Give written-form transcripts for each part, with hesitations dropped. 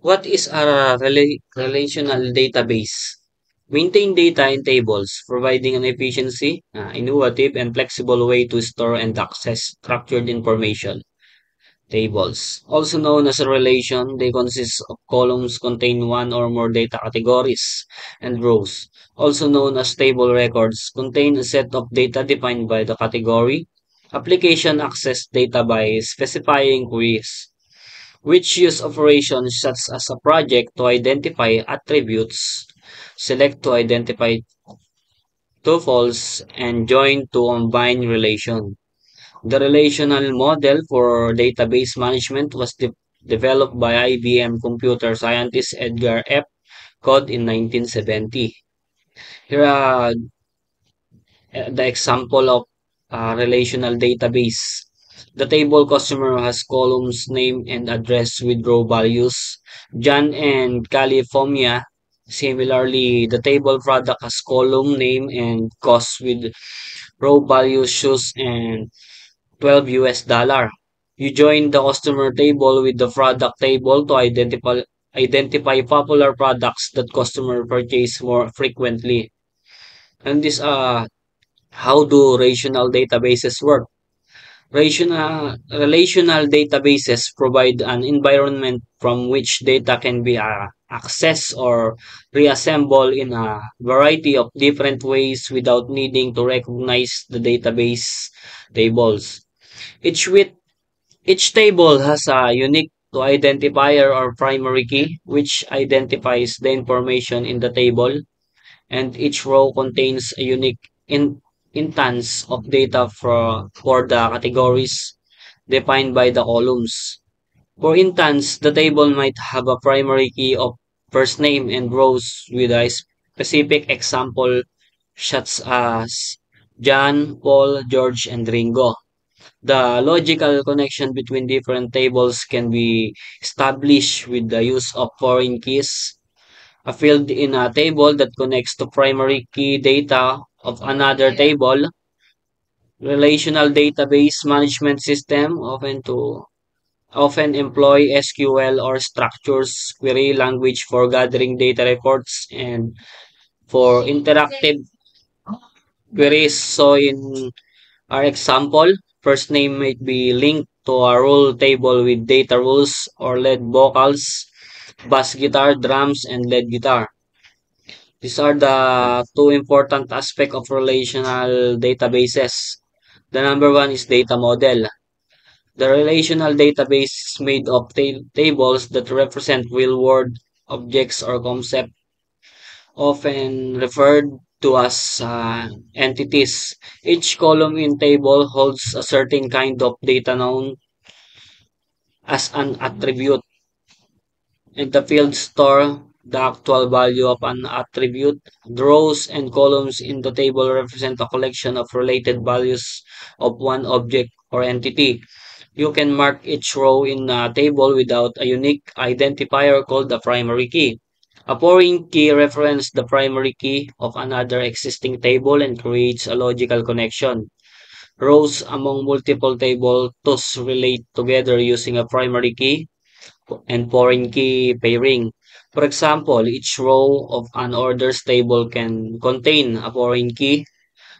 What is a relational database? Maintain data in tables, providing an efficiency, innovative, and flexible way to store and access structured information. Tables, also known as a relation, they consist of columns contain one or more data categories, and rows, also known as table records, contain a set of data defined by the category. Application access data by specifying queries, which use operations such as a project to identify attributes, select to identify tuples, and join to combine relation. The relational model for database management was developed by IBM computer scientist Edgar F. Codd in 1970. Here are the example of a relational database. The table customer has columns name and address with row values. John and California. Similarly, the table product has column name and cost with row values, shoes, and 12 US dollar. You join the customer table with the product table to identify popular products that customer purchase more frequently. And this how do relational databases work? Relational databases provide an environment from which data can be accessed or reassembled in a variety of different ways without needing to recognize the database tables. Each with each table has a unique to identifier or primary key, which identifies the information in the table, and each row contains a unique instance of data for the categories defined by the columns. For instance, the table might have a primary key of first name and rows with a specific example such as John, Paul, George, and Ringo. The logical connection between different tables can be established with the use of foreign keys. A field in a table that connects to primary key data of another table. Relational database management system often employ SQL or structures query language for gathering data reports and for interactive queries. So in our example, first name might be linked to a rule table with data rules or lead vocals, bass guitar, drums, and lead guitar. These are the two important aspects of relational databases. The number one is data model. The relational database is made of tables that represent real-world objects or concepts, often referred to as entities. Each column in table holds a certain kind of data known as an attribute, and the fields store the actual value of an attribute. The rows and columns in the table represent a collection of related values of one object or entity. You can mark each row in a table without a unique identifier called the primary key. A foreign key references the primary key of another existing table and creates a logical connection. Rows among multiple tables thus relate together using a primary key and foreign key pairing. For example, each row of an orders table can contain a foreign key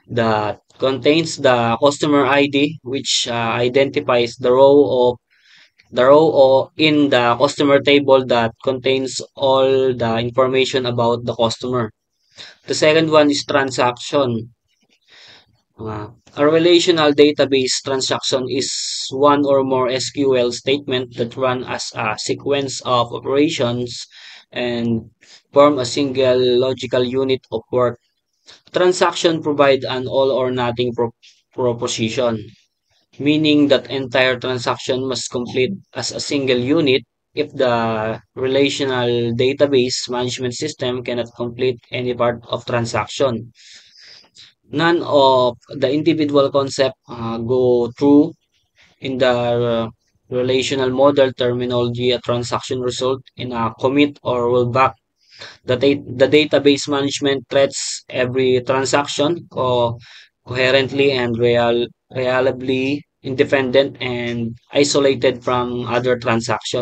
that contains the customer ID, which identifies the row or in the customer table that contains all the information about the customer. The second one is transaction. A relational database transaction is one or more SQL statement that run as a sequence of operations and form a single logical unit of work. Transaction provide an all or nothing proposition, meaning that entire transaction must complete as a single unit. If the relational database management system cannot complete any part of transaction, none of the individual concept go through. In the relational model terminology, a transaction result in a commit or rollback. The database management treats every transaction coherently and reliably independent and isolated from other transactions.